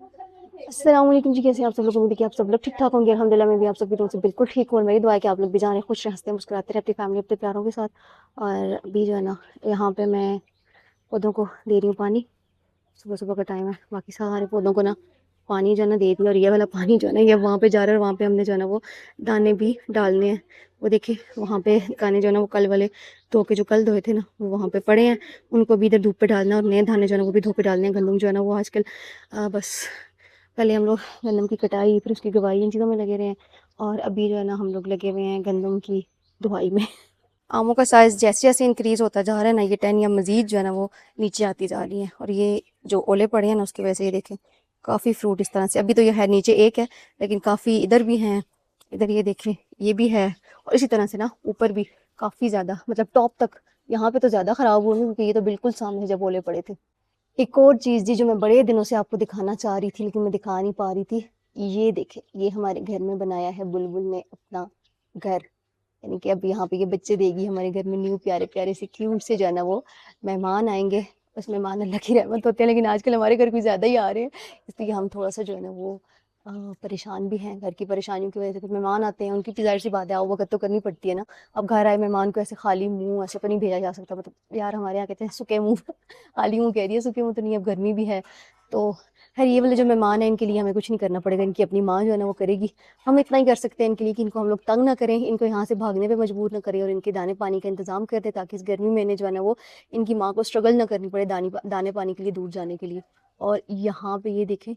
अस्सलाम वालेकुम जी, कैसे हैं आप सब लोग? उम्मीद है कि आप सब लोग ठीक ठाक होंगे। अल्हम्दुलिल्लाह मैं भी आप सबकी तरफ से बिल्कुल ठीक हूँ और मेरी दुआ है कि आप लोग भी जाने खुश हंसते मुस्कुराते रहे अपनी फैमिली अपने प्यारों के साथ। और अभी जो है ना, यहाँ पे मैं पौधों को दे रही हूँ पानी। सुबह सुबह का टाइम है, बाकी सारे पौधों को ना पानी जो है ना दे दिया। और ये वाला पानी जो है ना, ये वहाँ पे जा रहा है और वहाँ पे हमने जो है ना वो दाने भी डालने हैं। वो देखिए वहाँ पे दाने जो है ना वो कल वाले धो के, जो कल धोए थे ना, वो वहाँ पे पड़े हैं। उनको भी इधर धूप पे डालना है और नए दाने जो है ना वो भी धूप पे डालने हैं। गंदम जो है ना वो आजकल बस पहले हम लोग गंदम की कटाई, फिर उसकी गवाही, इन चीज़ों में लगे रहे हैं। और अभी जो है ना हम लोग लगे हुए हैं गंदम की धुआई में। आमों का साइज़ जैसे जैसे इंक्रीज़ होता जा रहा है ना, ये टहनियाँ मज़ीद जो है ना वो नीचे आती जा रही हैं। और ये जो ओले पड़े हैं ना, उसकी वजह से ये देखें काफ़ी फ्रूट इस तरह से, अभी तो ये है नीचे एक है, लेकिन काफ़ी इधर भी हैं, इधर ये देखें ये भी है। और इसी तरह से ना ऊपर भी काफ़ी ज़्यादा, मतलब टॉप तक। यहाँ पे तो ज़्यादा ख़राब हुए हैं क्योंकि ये तो बिल्कुल सामने जब ओले पड़े थे। एक और चीज़ जी जो मैं बड़े दिनों से आपको दिखाना चाह रही थी लेकिन मैं दिखा नहीं पा रही थी, ये देखें, ये हमारे घर में बनाया है बुलबुल ने अपना घर। यानी कि अब यहाँ पे ये बच्चे देगी हमारे घर में, न्यू प्यारे प्यारे से क्यूट से जो है ना वो मेहमान आएंगे। बस मेहमान अल्लाह की रहमत होते हैं, लेकिन आजकल हमारे घर कुछ ज़्यादा ही आ रहे हैं, इसलिए हम थोड़ा सा जो है ना वो परेशान भी हैं। घर की परेशानियों की वजह से कुछ मेहमान आते हैं, उनकी भी ज़ाहिर सी बात है, आओ वक्त तो करनी पड़ती है ना। अब घर आए मेहमान को ऐसे खाली मुंह ऐसे तो नहीं भेजा जा सकता, मतलब यार हमारे यहाँ कहते हैं सूखे मुंह खाली मुंह कह रही है, सूखे मुंह तो नहीं, अब गर्मी भी है तो। खैर ये वाले जो मेहमान हैं इनके लिए हमें कुछ नहीं करना पड़ेगा, इनकी अपनी माँ जो है ना वो करेगी। हम इतना ही कर सकते हैं इनके लिए कि इनको हम लोग तंग ना करें, इनको यहाँ से भागने पे मजबूर ना करें और इनके दाने पानी का इंतजाम कर दें, ताकि इस गर्मी में इन्हें जो है ना वो इनकी माँ को स्ट्रगल ना करनी पड़े दाने पानी के लिए दूर जाने के लिए। और यहाँ पे ये देखें,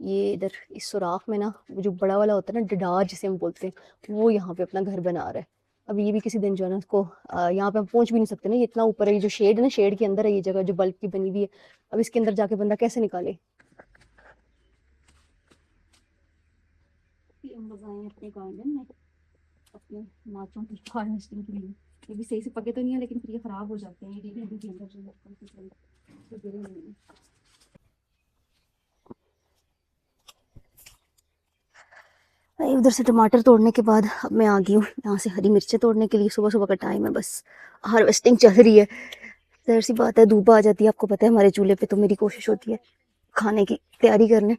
ये इधर इस सुराख में ना वो जो बड़ा वाला होता है ना, डडार जिसे हम बोलते हैं, वो यहाँ पे अपना घर बना रहा है। अब ये भी किसी दिन जो है ना उसको यहाँ पे हम पहुंच भी नहीं सकते ना, ये इतना ऊपर है, ये जो शेड है ना, शेड के अंदर है ये जगह जो बल्ब की बनी हुई है। अब इसके अंदर जाके बंदा कैसे निकाले? हम लोग आए हैं अपने गार्डन में अपने टमाटरों की हार्वेस्टिंग के लिए। ये भी सही से पके तो नहीं है, लेकिन फिर ये खराब हो जाते हैं, ये देखिए अभी के अंदर जो है कम से कम तो गिरे नहीं हैं। उधर से टमाटर तोड़ने के बाद अब मैं आ गई हूँ यहाँ से हरी मिर्चें तोड़ने के लिए। सुबह सुबह का टाइम है, बस हार्वेस्टिंग चल रही है। जाहिर सी बात है धूप आ जाती है, आपको पता है हमारे चूल्हे पे, तो मेरी कोशिश होती है खाने की तैयारी करने।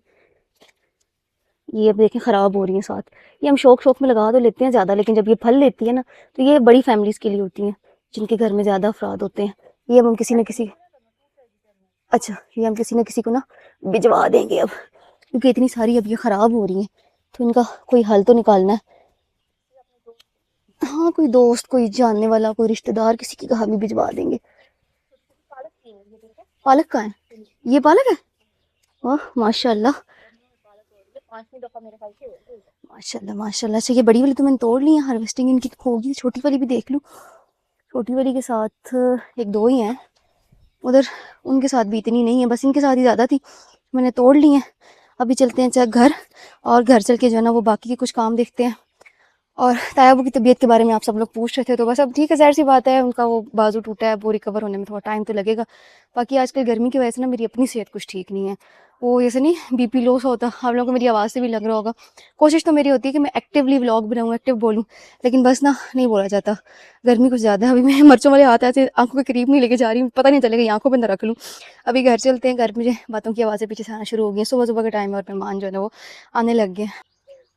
ये अब देखें ख़राब हो रही हैं साथ। ये हम शौक शौक में लगा तो लेते हैं ज़्यादा, लेकिन जब ये फल लेती है ना, तो ये बड़ी फैमिलीज़ के लिए होती हैं जिनके घर में ज़्यादा अफराद होते हैं। ये अब हम किसी न किसी, अच्छा ये हम किसी न किसी को ना भिजवा देंगे अब, क्योंकि इतनी सारी अब ये ख़राब हो रही हैं, तो इनका कोई हल तो निकालना है। हाँ कोई दोस्त, कोई जानने वाला, कोई रिश्तेदार, किसी के घर भी भिजवा देंगे। पालक का है? ये पालक है? वाह माशाल्लाह, माशाल्लाह माशाल्लाह। अच्छा ये बड़ी वाली तो मैंने तोड़ ली है, हार्वेस्टिंग इनकी तो होगी, छोटी वाली भी देख लूँ। छोटी वाली के साथ एक दो ही हैं उधर, उनके साथ भी इतनी नहीं है, बस इनके साथ ही ज़्यादा थी, मैंने तोड़ ली हैं। अभी चलते हैं घर, और घर चल के जो है ना वो बाकी के कुछ काम देखते हैं। और तायाबू की तबीयत के बारे में आप सब लोग पूछ रहे थे, तो बस अब ठीक है, ज़ाहिर सी बात है उनका वो बाजू टूटा है, वो रिकवर होने में थोड़ा टाइम तो लगेगा। बाकी आजकल गर्मी की वजह से ना मेरी अपनी सेहत कुछ ठीक नहीं है, वो जैसे नहीं बीपी लो सा होता, आप लोगों को मेरी आवाज़ से भी लग रहा होगा। कोशिश तो मेरी होती है कि मैं एक्टिवली व्लॉग बनाऊँ, एक्टिव बोलूँ, लेकिन बस ना नहीं बोला जाता, गर्मी कुछ ज़्यादा है। अभी मैं मिर्चों वाले हाथ ऐसे आंखों के करीब नहीं लेके जा रही हूँ, पता नहीं चलेगा आंखों पर ना रख लूँ। अभी घर चलते हैं, घर मुझे बातों की आवाज़ें पीछे से आना शुरू हो गई हैं, सुबह सुबह का टाइम है और मेहमान जो है ना वो आने लग गए।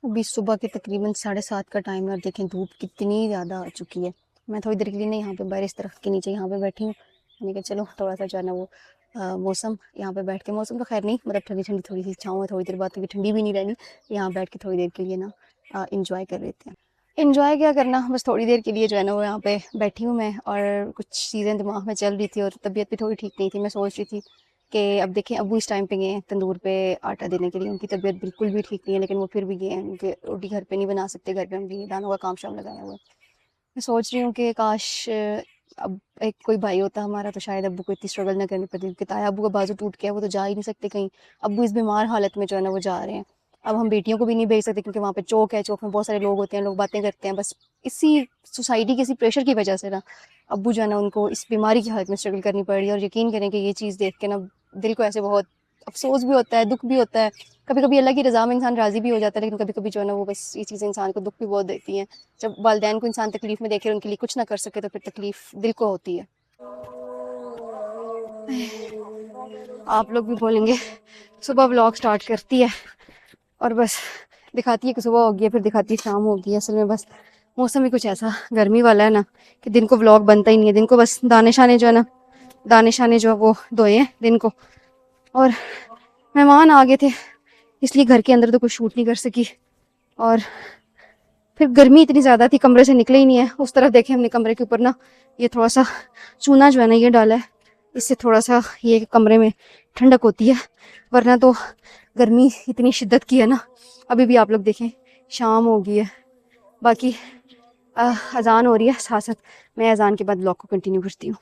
अभी सुबह के तकरीबन 7:30 का टाइम है और देखें धूप कितनी ज़्यादा आ चुकी है। मैं थोड़ी देर के लिए ना यहाँ पे बाहर इस तरफ के नीचे यहाँ पे बैठी हूँ, मैंने कहा चलो थोड़ा सा जो है ना वो मौसम यहाँ पे बैठ के, मौसम तो खैर नहीं, मतलब ठंडी ठंडी थोड़ी सी छाँव है, थोड़ी देर बाद क्योंकि ठंडी भी नहीं रहनी, यहाँ बैठ के थोड़ी देर के लिए ना इंजॉय कर लेते हैं। इंजॉय क्या करना, बस थोड़ी देर के लिए जो है ना वो यहाँ पे बैठी हूँ मैं, और कुछ चीज़ें दिमाग में चल रही थी और तबीयत भी थोड़ी ठीक नहीं थी। मैं सोच रही थी कि अब देखें अबू इस टाइम पे गए हैं तंदूर पे आटा देने के लिए, उनकी तबीयत बिल्कुल भी ठीक नहीं है, लेकिन वो फिर भी गए हैं क्योंकि रोटी घर पे नहीं बना सकते, घर पे हम भी दानों का काम शाम लगाया हुआ है। मैं सोच रही हूँ कि काश अब एक कोई भाई होता हमारा, तो शायद अब्बू को इतनी स्ट्रगल ना करनी पड़ती, क्योंकि ताया अब्बू का बाजू टूट गया, वो तो जा ही नहीं सकते कहीं। अब्बू इस बीमार हालत में जो है ना वो जा रहे हैं। अब हम बेटियों को भी नहीं भेज सकते क्योंकि वहाँ पे चौक है, चौक में बहुत सारे लोग होते हैं, लोग बातें करते हैं, बस इसी सोसाइटी के इसी प्रेशर की वजह से ना अब्बू जो है ना उनको इस बीमारी की हालत में स्ट्रगल करनी पड़ रही है। और यकीन करें कि ये चीज़ देख के ना दिल को ऐसे बहुत अफसोस भी होता है, दुख भी होता है। कभी कभी अल्लाह की रज़ा में इंसान राज़ी भी हो जाता है, लेकिन कभी कभी जो है ना वो बस ये चीज़ें इंसान को दुख भी बहुत देती हैं। जब वालिदैन को इंसान तकलीफ़ में देखे और उनके लिए कुछ ना कर सके, तो फिर तकलीफ़ दिल को होती है। आप लोग भी बोलेंगे सुबह व्लॉग स्टार्ट करती है और बस दिखाती है कि सुबह हो गई है, फिर दिखाती है शाम हो गई है। असल में बस मौसम ही कुछ ऐसा गर्मी वाला है ना कि दिन को व्लॉग बनता ही नहीं है। दिन को बस दाने शाने जो है ना, दाने शाने जो है वो धोए हैं दिन को। और मेहमान आ गए थे इसलिए घर के अंदर तो कुछ शूट नहीं कर सकी। और फिर गर्मी इतनी ज़्यादा थी, कमरे से निकले ही नहीं है। उस तरफ देखे हमने कमरे के ऊपर ना, ये थोड़ा सा चूना जो है ना ये डाला है, इससे थोड़ा सा ये कमरे में ठंडक होती है, वरना तो गर्मी इतनी शिद्दत की है ना। अभी भी आप लोग देखें शाम हो गई है। बाकी अजान हो रही है, साथ साथ मैं अजान के बाद ब्लॉग को कंटिन्यू करती हूँ।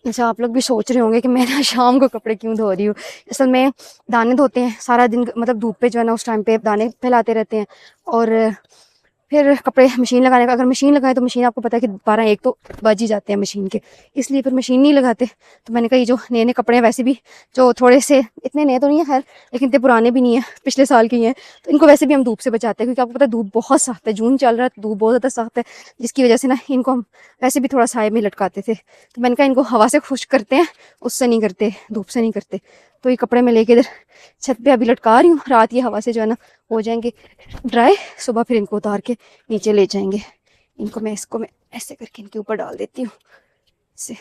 अच्छा, आप लोग भी सोच रहे होंगे कि मैं ना शाम को कपड़े क्यों धो रही हूँ। असल में दाने धोते हैं सारा दिन, मतलब धूप पे जो है ना उस टाइम पे दाने फैलाते रहते हैं। और फिर कपड़े मशीन लगाने का, अगर मशीन लगाए तो मशीन आपको पता है कि 12-1 तो बज ही जाते हैं मशीन के, इसलिए फिर मशीन नहीं लगाते। तो मैंने कहा ये जो नए नए कपड़े हैं, वैसे भी जो थोड़े से इतने नए तो नहीं है खैर, लेकिन इतने पुराने भी नहीं है, पिछले साल के ही हैं, तो इनको वैसे भी हम धूप से बचाते हैं क्योंकि आपको पता है धूप बहुत सख्त है, जून चल रहा है तो धूप बहुत ज़्यादा सख्त है, जिसकी वजह से ना इनको हम वैसे भी थोड़ा साए में लटकाते थे। तो मैंने कहा इनको हवा से खुश्क करते हैं, उससे नहीं करते, धूप से नहीं करते। तो ये कपड़े मैं लेके इधर छत पे अभी लटका रही हूँ, रात ये हवा से जो है ना हो जाएंगे ड्राई, सुबह फिर इनको उतार के नीचे ले जाएंगे। इनको मैं ऐसे करके इनके ऊपर डाल देती हूँ ऐसे।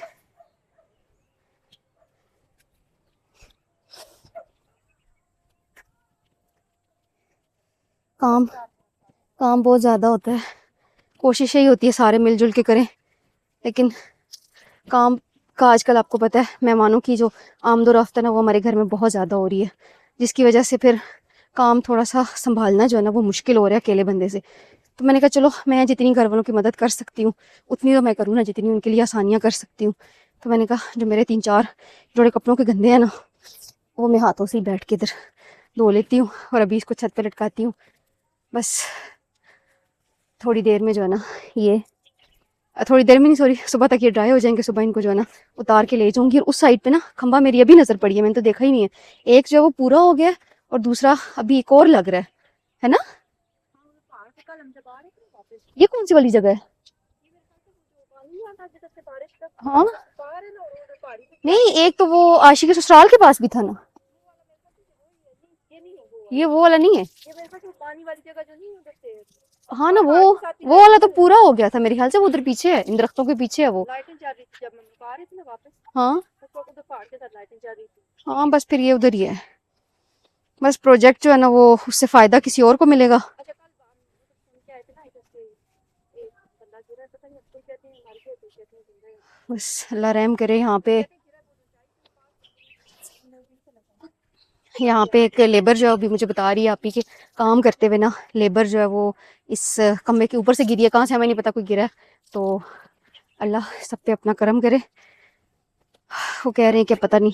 काम काम बहुत ज़्यादा होता है, कोशिश यही होती है सारे मिलजुल के करें, लेकिन काम का आजकल आपको पता है मेहमानों की जो आमदोरफ्त है ना वो हमारे घर में बहुत ज़्यादा हो रही है, जिसकी वजह से फिर काम थोड़ा सा संभालना जो है ना वो मुश्किल हो रहा है अकेले बंदे से। तो मैंने कहा चलो मैं जितनी घर वालों की मदद कर सकती हूँ उतनी तो मैं करूँ ना, जितनी उनके लिए आसानियाँ कर सकती हूँ। तो मैंने कहा जो मेरे 3-4 जोड़े कपड़ों के गंदे हैं ना वो मैं हाथों से ही बैठ के इधर धो लेती हूँ और अभी इसको छत पे लटकाती हूँ। बस थोड़ी देर में जो है ना ये, थोड़ी देर में नहीं सॉरी, सुबह तक ये ड्राई हो जाएंगे। सुबह इनको जो है ना उतार के ले जाऊंगी। और उस साइड पे ना खंबा मेरी अभी नजर पड़ी है, मैंने तो देखा ही नहीं है। एक जो है वो पूरा हो गया और दूसरा अभी एक और लग रहा है ना। ये कौन सी वाली जगह है? हाँ नहीं, एक तो वो आशी के ससुराल के पास भी था ना, ये वो वाला नहीं है। हाँ ना, वो वाला तो पूरा हो गया था मेरे ख्याल से, वो उधर पीछे है, इन दरख्तों के पीछे है वो। हाँ हाँ, बस फिर ये उधर ही है। बस प्रोजेक्ट जो है ना वो उससे फायदा किसी और को मिलेगा। बस अल्लाह रहम करे। यहाँ पे एक लेबर जो है अभी मुझे बता रही है आप ही के काम करते हुए ना, लेबर जो है वो इस खम्बे के ऊपर से गिरी है, कहाँ से हमें नहीं पता, कोई गिरा है। तो अल्लाह सब पे अपना करम करे। वो कह रहे हैं कि पता नहीं,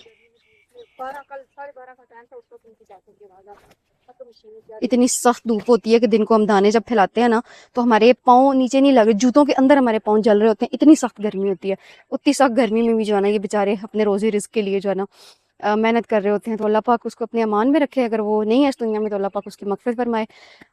इतनी सख्त धूप होती है कि दिन को हम दाने जब फैलाते हैं ना तो हमारे पाँव नीचे नहीं लग रहे, जूतों के अंदर हमारे पाँव जल रहे होते हैं, इतनी सख्त गर्मी होती है। उतनी सख्त गर्मी में भी जो है ना ये बेचारे अपने रोजी रिस्क के लिए जो है ना मेहनत कर रहे होते हैं। तो अल्लाह पाक उसको अपने अमान में रखे, अगर वो नहीं है इस दुनिया में तो अल्लाह पाक उसकी मग़फ़िरत फरमाए।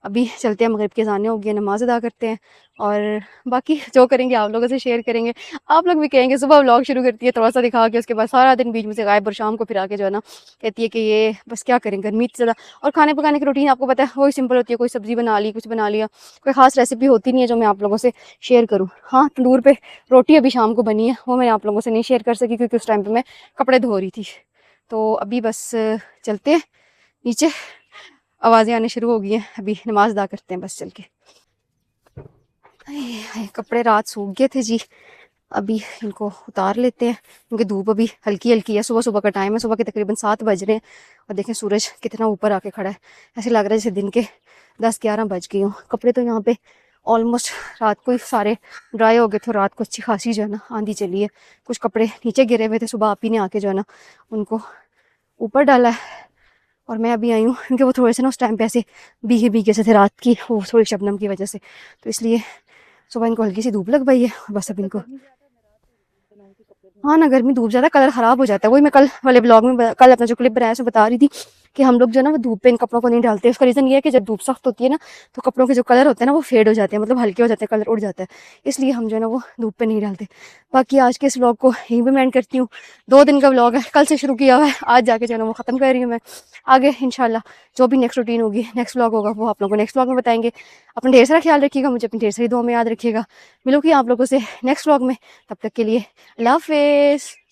अभी चलते हैं, मगरिब के अज़ानें हो गई हैं, नमाज़ अदा करते हैं और बाकी जो करेंगे आप लोगों से शेयर करेंगे। आप लोग भी कहेंगे सुबह व्लॉग शुरू करती है थोड़ा सा दिखा के, उसके बाद सारा दिन बीच में से गायब, और शाम को फिर आके जो है ना कहती है कि ये बस क्या करें, गर्मी इतनी ज़्यादा। और खाने पकाने की रूटीन आपको पता है वही सिंपल होती है, कोई सब्ज़ी बना ली, कुछ बना लिया, कोई ख़ास रेसिपी होती नहीं है जो मैं आप लोगों से शेयर करूँ। हाँ, तंदूर पे रोटी अभी शाम को बनी है, वो मैं आप लोगों से नहीं शेयर कर सकी क्योंकि उस टाइम पर मैं कपड़े धो रही थी। तो अभी बस चलते हैं नीचे, आवाज़ें आने शुरू हो गई हैं, अभी नमाज अदा करते हैं बस चल के। कपड़े रात सूख गए थे जी, अभी इनको उतार लेते हैं क्योंकि धूप अभी हल्की हल्की है। सुबह सुबह का टाइम है, सुबह के तकरीबन 7 बज रहे हैं और देखें सूरज कितना ऊपर आके खड़ा है। ऐसे लग रहा है जैसे दिन के 10-11 बज गए हों। कपड़े तो यहाँ पे ऑलमोस्ट रात को ही सारे ड्राई हो गए थे, रात को अच्छी खासी जो है ना आंधी चली है। कुछ कपड़े नीचे गिरे हुए थे, सुबह आप ही ने आके जो है ना उनको ऊपर डाला है। और मैं अभी आई हूँ क्योंकि वो थोड़े से ना उस टाइम पे ऐसे भीगे भीगे से थे रात की, वो थोड़ी शबनम की वजह से, तो इसलिए सुबह इनको हल्की सी धूप लग पाई है, बस अब इनको। हाँ ना, गर्मी धूप ज़्यादा कलर ख़राब हो जाता है। वही मैं कल वाले ब्लॉग में कल अपना जो क्लिप बनाया उसमें बता रही थी कि हम लोग जो है ना वो धूप पे इन कपड़ों को नहीं डालते। उसका रीज़न ये है कि जब धूप सख्त होती है ना तो कपड़ों के जो कलर होते हैं ना वो फेड हो जाते हैं, मतलब हल्के हो जाते हैं, कलर उड़ जाता है, इसलिए हम जो है ना वो धूप पे नहीं डालते। बाकी आज के इस व्लॉग को यहीं पे मैं एंड करती हूँ। 2 दिन का व्लॉग है, कल से शुरू किया हुआ है, आज जाके जो है ना वो ख़त्म कर रही हूँ मैं। आगे इंशाल्लाह जो भी नेक्स्ट रूटीन होगी, नेक्स्ट व्लॉग होगा, वो आप लोगों को नेक्स्ट व्लॉग में बताएंगे। अपना ढेर सारा ख्याल रखिएगा, मुझे अपनी ढेर सारी दुआ में याद रखिएगा। मिलूंगी आप लोगों से नेक्स्ट व्लॉग में, तब तक के लिए अल्लाह हाफिज़।